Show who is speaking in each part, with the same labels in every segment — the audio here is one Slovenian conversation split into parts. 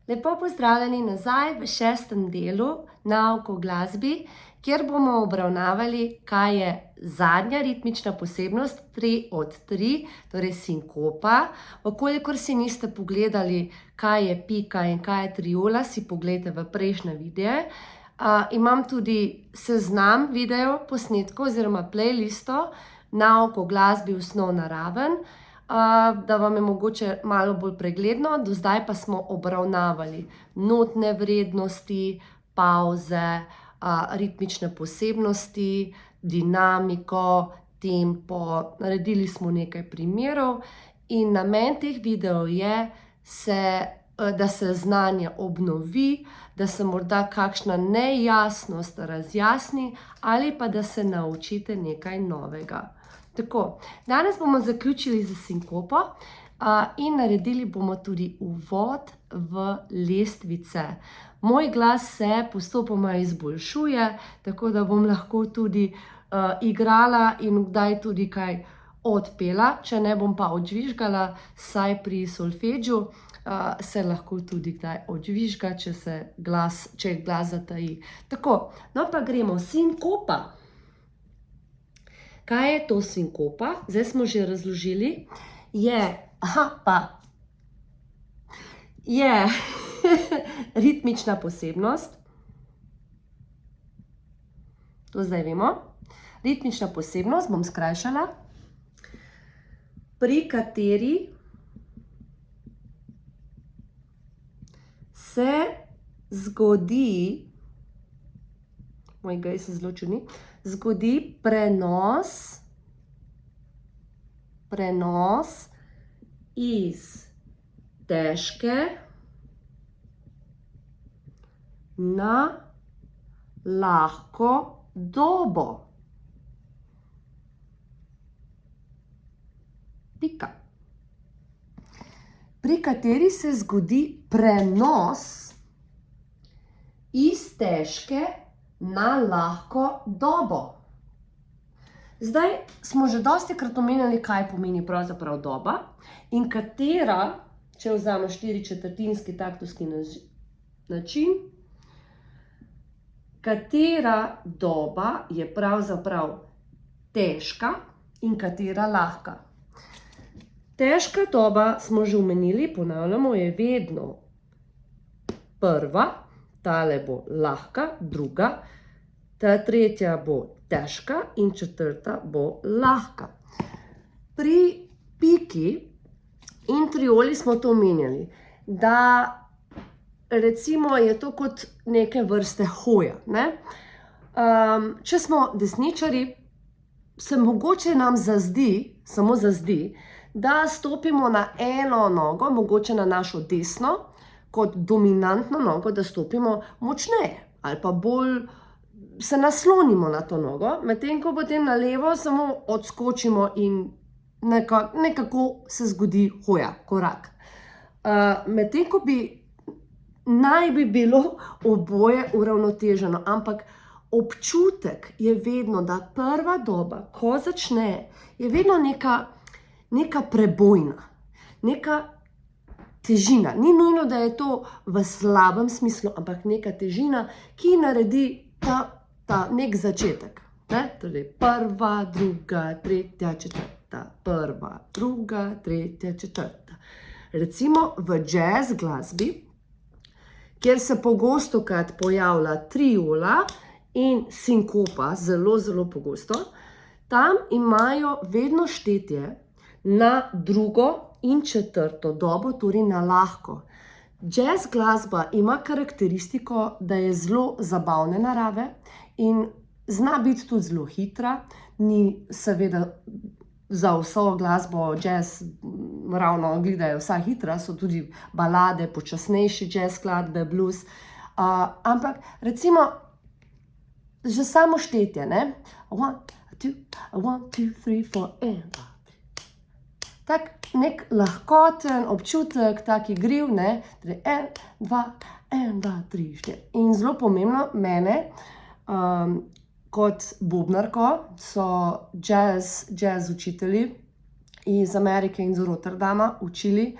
Speaker 1: Lepo pozdravljeni nazaj v 6. delu Nauk o glasbi, kjer bomo obravnavali, kaj je zadnja ritmična posebnost 3 od 3, torej sinkopa. Kolikor si niste pogledali, kaj je pika in kaj je triola, si pogledajte v prejšnje videe. Imam tudi seznam video posnetkov oziroma playlisto Nauk o glasbi osnovna raven, da vam je mogoče malo bolj pregledno. Do zdaj pa smo obravnavali notne vrednosti, pavze, ritmične posebnosti, dinamiko, tempo. Naredili smo nekaj primerov in namen teh videov je, da se znanje obnovi, da se morda kakšna nejasnost razjasni ali pa da se naučite nekaj novega. Tako, danes bomo zaključili z sinkopo in naredili bomo tudi uvod v lestvice. Moj glas se postopoma izboljšuje, tako da bom lahko tudi igrala in kdaj tudi kaj odpela, če ne bom pa odžvižgala, saj pri solfeđu se lahko tudi kdaj odžvižga, če glas zataji. Tako, no pa gremo. Sinkopa. Kaj je to sinkopa? Zdaj smo že razložili. Je ritmična posebnost. To zdaj vemo. Ritmična posebnost, bom skrajšala, pri kateri se zgodi, moj gaj se zelo čudni, zgodi prenos iz težke na lahko dobo. Pika. Pri kateri se zgodi prenos iz težke na lahko dobo. Zdaj smo že dostikrat omenjali, kaj pomeni pravzaprav doba in katera, če vzamemo 4/4 taktovski način, katera doba je pravzaprav težka in katera lahka. Težka doba, smo že omenili, ponavljamo, je vedno prva, tale bo lahka, druga, ta tretja bo težka in četrta bo lahka. Pri piki in trioli smo to omenjali, da recimo je to kot neke vrste hoja. Če smo desničari, se mogoče nam zazdi, samo zazdi, da stopimo na eno nogo, mogoče na našo desno, kot dominantno nogo, da stopimo močneje ali pa bolj se naslonimo na to nogo, medtem ko potem na levo samo odskočimo in nekako se zgodi hoja, korak. Medtem ko naj bi bilo oboje uravnoteženo, ampak občutek je vedno, da prva doba, ko začne, je vedno neka prebojna, neka težina. Ni nujno, da je to v slabem smislu, ampak neka težina, ki naredi ta nek začetek. Torej prva, druga, tretja, četrta, prva, druga, tretja, četrta. Recimo v jazz glasbi, kjer se pogostokrat pojavlja triola in sinkopa, zelo, zelo pogosto, tam imajo vedno štetje na drugo in četrto dobo, torej na lahko. Jazz glasba ima karakteristiko, da je zelo zabavne narave in zna biti tudi zelo hitra. Ni seveda za vso glasbo jazz ravno gledajo vsa hitra, so tudi balade, počasnejše jazz skladbe, blues. Ampak recimo že samo štetje, 1, 2, 3, 4, tak nek lahkoten občutek, tak igriv, 1, 2, 1, 2, 3, 4. In zelo pomembno, mene kot bobnarko so jazz učitelji iz Amerike in iz Rotterdama učili,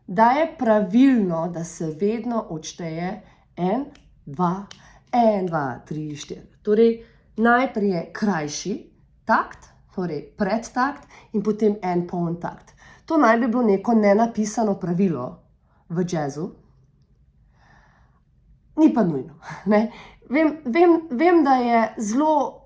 Speaker 1: da je pravilno, da se vedno odšteje 1, 2, 1, 2, 3, 4. Torej, najprej je krajši takt, torej predtakt in potem en poln takt. To naj bi bilo neko nenapisano pravilo v jazzu. Ni pa nujno. Ne? Vem, da je zelo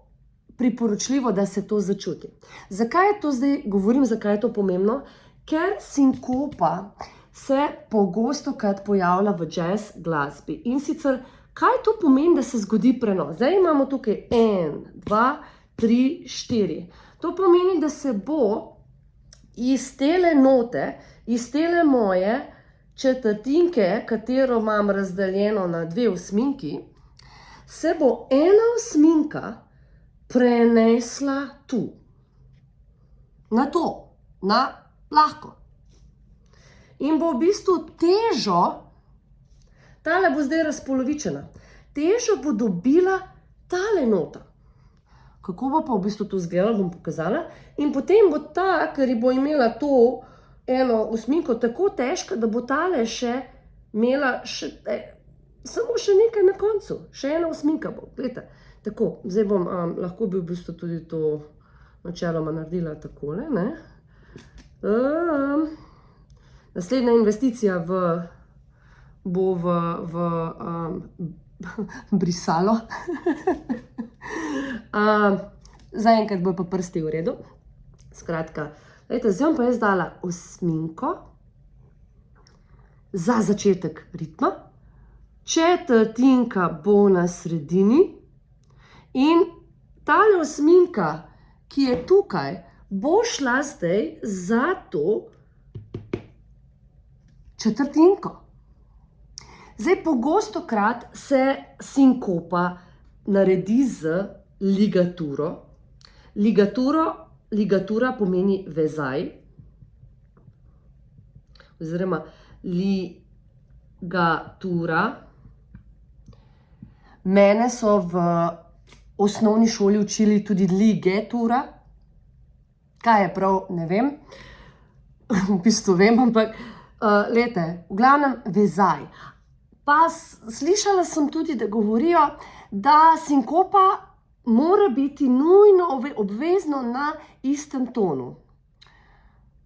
Speaker 1: priporočljivo, da se to začuti. Zakaj je to zdaj, govorim, zakaj je to pomembno? Ker sinkopa se pogosto krat pojavlja v jazz glasbi. In sicer, kaj to pomeni, da se zgodi prenos? Zdaj imamo tukaj 1, 2, 3, 4. To pomeni, da se bo iz tele note, iz tele moje četrtinke, katero imam razdeljeno na 2 osminki, se bo 1 osminka prenesla tu. Na to, na lahko. In bo v bistvu težo, tale bo zdaj razpolovičena, težo bo dobila tale nota. Kako bo pa v bistvu to izgledalo, bom pokazala. In potem bo ta, ker bo imela to 1 osminko tako težka, da bo tale še imela samo še nekaj na koncu. Še 1 osminka bo, gledajte. Tako, zdaj bom, lahko bi v bistvu tudi to načeloma naredila takole, ne. Naslednja investicija bo v brisalo. Zaenkrat bo pa prsti v redu. Skratka, zdaj bom pa jaz dala osminko za začetek ritma. Četrtinka bo na sredini in tale osminka, ki je tukaj, bo šla zdaj za to četrtinko. Zdaj, pogostokrat se sinkopa naredi z ligaturo. Ligatura pomeni vezaj, oziroma ligatura. Mene so v osnovni šoli učili tudi ligetura. Kaj je prav, ne vem. V bistvu vem, ampak glejte, v glavnem vezaj. Pa slišala sem tudi, da govorijo, da sinkopa mora biti nujno obvezno na istem tonu.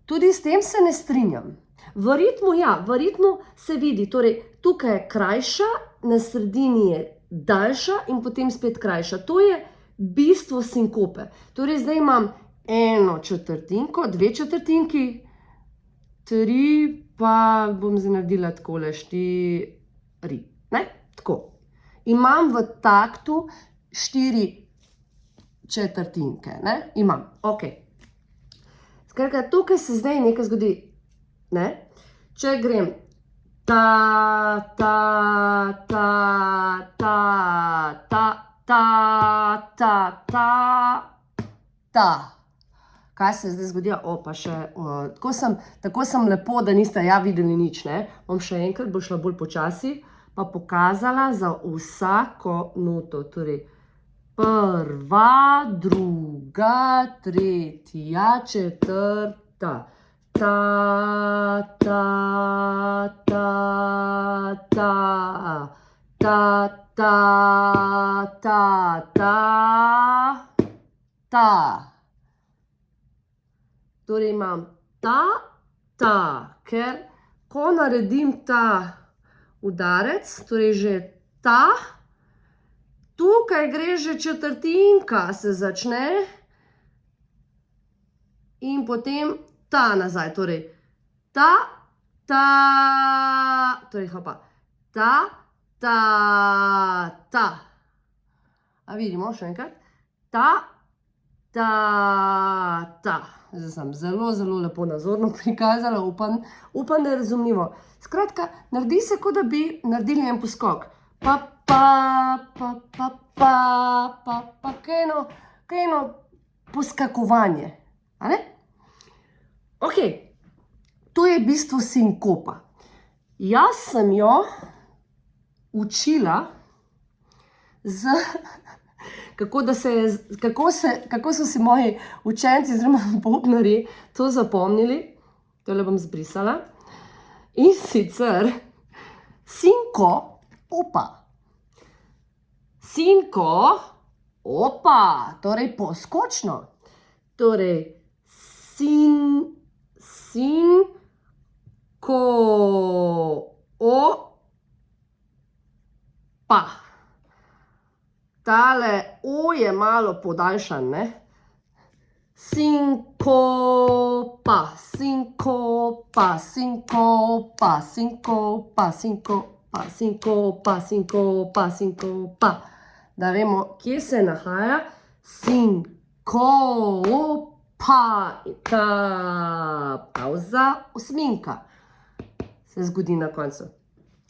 Speaker 1: Tudi s tem se ne strinjam. V ritmu, ja, v ritmu se vidi, torej tukaj je krajša, na sredini je daljša in potem spet krajša. To je bistvo sinkope. Torej zdaj imam 1 četrtinko, 2 četrtinki, 3, pa bom zdaj naredila takole, 4, ne, tako. Imam v taktu 4 četrtinke, ne, imam, ok. Skratka, tukaj se zdaj nekaj zgodi, ne, če grem ta, ta, ta, ta, ta, ta, ta, ta, ta. Kaj se je zdaj zgodilo? O, pa še, tako sem lepo, da niste ja videli nič, ne. Bom še enkrat, bo šla bolj počasi, pa pokazala za vsako noto. Torej, prva, druga, tretja, četrta. Ta, ta, ta, ta, ta, ta, ta, ta, ta. Torej imam ta, ta, ker ko naredim ta udarec, torej že ta, tukaj gre že četrtinka, se začne in potem ta nazaj, torej ta, ta, torej hopa, ta, ta, ta. A vidimo še enkrat? Ta, ta, ta. Zdaj sem zelo, zelo lepo nazorno prikazala, upam, da je razumljivo. Skratka, naredi se, kot da bi naredili en poskok. Pa, pa, pa, pa, pa, pa, pa, kaj eno poskakovanje. A ne? Ok, to je bistvo sinkopa. Jaz sem jo učila kako so si moji učenci oziroma bobnarji to zapomnili. Tole bom zbrisala. In sicer sinkopa. Sinkopa, torej poskočno. Torej, sinkopa. Tale O je malo podaljšan, ne? Sinkopa, sinkopa, sinkopa, sinkopa, sinkopa, sinkopa, sinkopa, sinkopa. Da vemo, kje se nahaja sinkopa. Ta pavza, osminka se zgodi na koncu.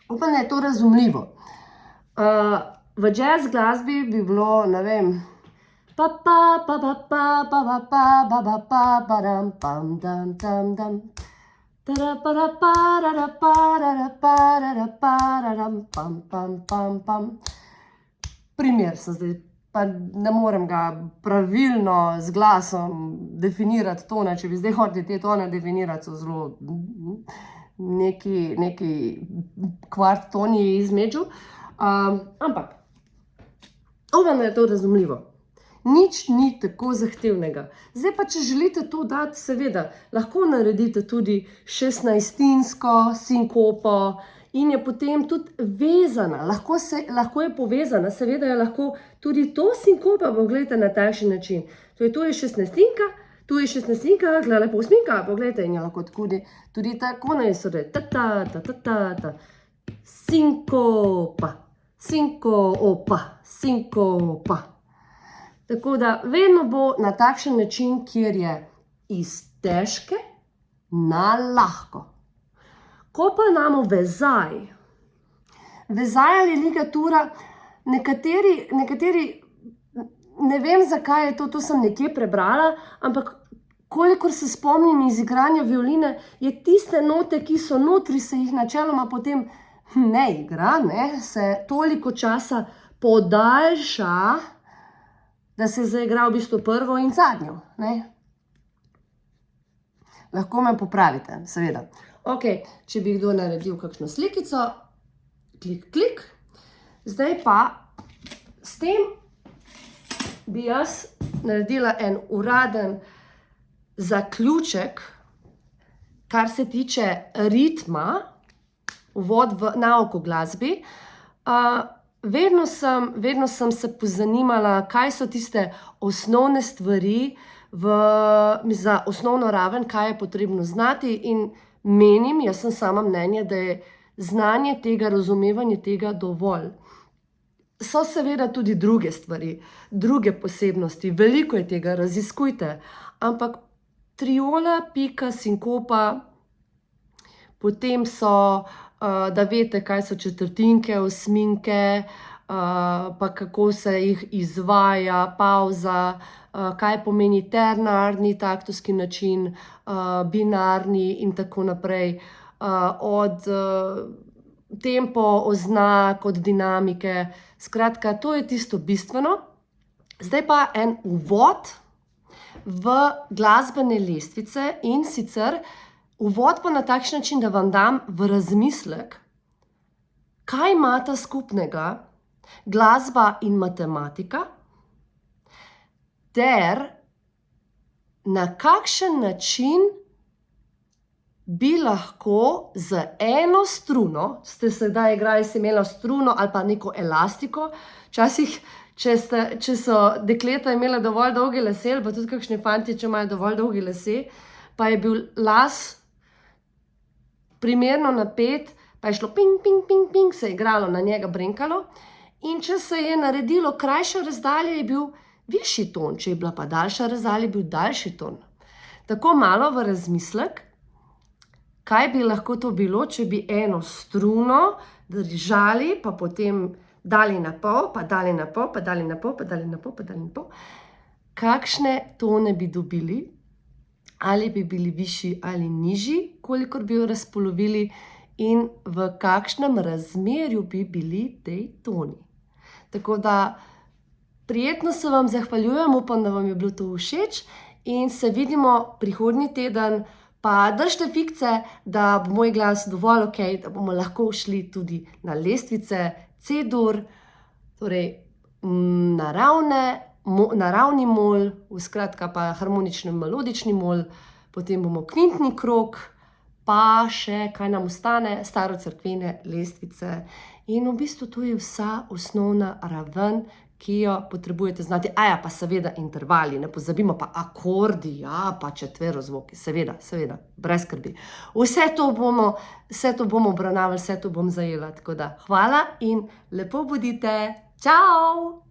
Speaker 1: Upam, da je to razumljivo. V jazz glasbi bi bilo, ne vem, pa pa pa pa pa pa pa pa pa pa pa pa dam pam dam tam dam tara para para para para para pam pam pam pam. Primer sem zdaj, pa ne morem ga pravilno z glasom definirati tone, če bi zdaj hoteli te tone definirati, so zelo neki kvart toni između, ampak upam, da je to razumljivo. Nič ni tako zahtevnega. Zdaj pa, če želite to dati, seveda, lahko naredite tudi 16-tinsko sinkopo in je potem tudi vezana. Lahko je povezana, seveda je lahko tudi to sinkopa, pogledajte na takšen način. To je 16-tinka, tu je 16-tinka, gledaj pa osminka, pogledajte, in je lahko tudi tako narisuje. Ta. Sinkopa, sinkopa, sinkopa. Tako da vedno bo na takšen način, kjer je iz težke na lahko. Ko pa imamo vezaj ali ligatura, nekateri, ne vem zakaj je to sem nekje prebrala, ampak kolikor se spomnim iz igranja violine, je tiste note, ki so notri, se jih načeloma potem ne igra, ne, se toliko časa podaljša, da se zaigra v bistvu prvo in zadnjo, ne. Lahko me popravite, seveda. Ok, če bi kdo naredil kakšno slikico, klik. Zdaj pa s tem bi jaz naredila en uraden zaključek, kar se tiče ritma, uvod v nauk o glasbi. Vedno sem se pozanimala, kaj so tiste osnovne stvari za osnovno raven, kaj je potrebno znati, in menim, jaz sem sama mnenja, da je znanje tega, razumevanje tega dovolj. So seveda tudi druge stvari, druge posebnosti, veliko je tega, raziskujte, ampak triola, pika, sinkopa, potem so, da veste, kaj so četrtinke, osminke, pa kako se jih izvaja, pavza, kaj pomeni ternarni taktovski način, binarni in tako naprej, od tempo, oznak, od dinamike. Skratka, to je tisto bistveno. Zdaj pa en uvod v glasbene lestvice, in sicer uvod pa na takšen način, da vam dam v razmislek, kaj imata skupnega glasba in matematika, ter na kakšen način bi lahko z eno struno, ste sedaj igrali, si imela struno ali pa neko elastiko, včasih, če so dekleta imela dovolj dolge lase, ali pa tudi kakšni fantje, če imajo dovolj dolge lase, pa je bil las primerno napet, pa je šlo ping, ping, ping, ping, se je igralo, na njega brinkalo, in če se je naredilo krajša razdalja, je bil višji ton, če je bila pa daljša razdalja, je bil daljši ton. Tako malo v razmislek, kaj bi lahko to bilo, če bi eno struno držali, pa potem dali na pol, pa dali na pol, pa dali na pol, pa dali na pol, pa dali na pol. Kakšne tone bi dobili? Ali bi bili višji ali nižji, kolikor bi jo razpolovili, in v kakšnem razmerju bi bili tej toni. Tako da prijetno se vam zahvaljujem, upam, da vam je bilo to všeč, in se vidimo prihodnji teden Pa držite fikce, da bo moj glas dovolj ok, da bomo lahko šli tudi na lestvice C-dur, torej naravni mol, skratka pa harmonični melodični mol, potem bomo kvintni krog, pa še, kaj nam ostane, starocerkvene lestvice. In v bistvu to je vsa osnovna raven, ki jo potrebujete znati. Pa seveda intervali, ne pozabimo, pa akordi, pa četverozvoki, seveda, brez skrbi. Vse to bomo obravnavali, vse to bom zajela, tako da hvala in lepo bodite, čau!